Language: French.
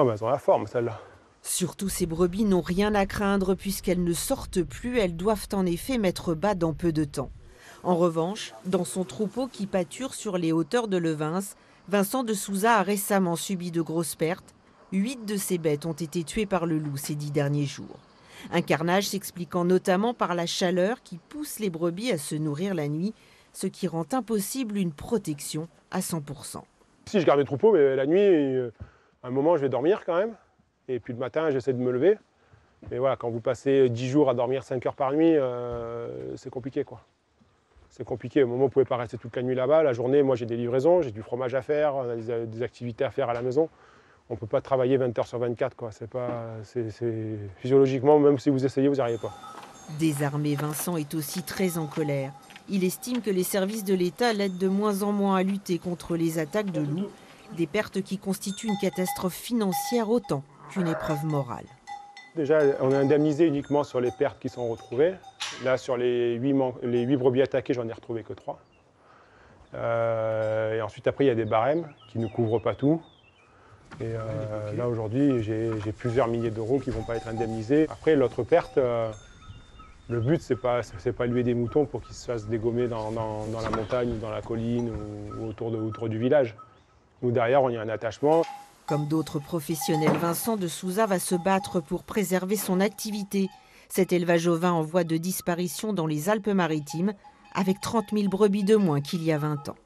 Oh, mais elles ont la forme, celles-là. Surtout, ces brebis n'ont rien à craindre puisqu'elles ne sortent plus. Elles doivent en effet mettre bas dans peu de temps. En revanche, dans son troupeau qui pâture sur les hauteurs de Levins, Vincent de Souza a récemment subi de grosses pertes. 8 de ses bêtes ont été tuées par le loup ces 10 derniers jours. Un carnage s'expliquant notamment par la chaleur qui pousse les brebis à se nourrir la nuit, ce qui rend impossible une protection à 100%. Si je garde le troupeau, mais la nuit, à un moment, je vais dormir quand même. Et puis le matin, j'essaie de me lever. Mais voilà, quand vous passez 10 jours à dormir 5 heures par nuit, c'est compliqué, quoi. C'est compliqué. Au moment où vous ne pouvez pas rester toute la nuit là-bas, la journée, moi j'ai des livraisons, j'ai du fromage à faire, on a des activités à faire à la maison. On ne peut pas travailler 20 heures sur 24, quoi. Physiologiquement, même si vous essayez, vous n'y arrivez pas. Désarmé, Vincent est aussi très en colère. Il estime que les services de l'État l'aident de moins en moins à lutter contre les attaques de loups, des pertes qui constituent une catastrophe financière autant qu'une épreuve morale. Déjà, on est indemnisé uniquement sur les pertes qui sont retrouvées. Là, sur les 8 brebis attaquées, j'en ai retrouvé que 3. Et ensuite, après, il y a des barèmes qui ne couvrent pas tout. Et là, aujourd'hui, j'ai plusieurs milliers d'euros qui ne vont pas être indemnisés. Après, l'autre perte, le but, c'est pas élever des moutons pour qu'ils se fassent dégommer dans la montagne ou dans la colline ou autour du village. Nous, derrière, on y a un attachement. Comme d'autres professionnels, Vincent de Souza va se battre pour préserver son activité. Cet élevage ovin en voie de disparition dans les Alpes-Maritimes, avec 30 000 brebis de moins qu'il y a 20 ans.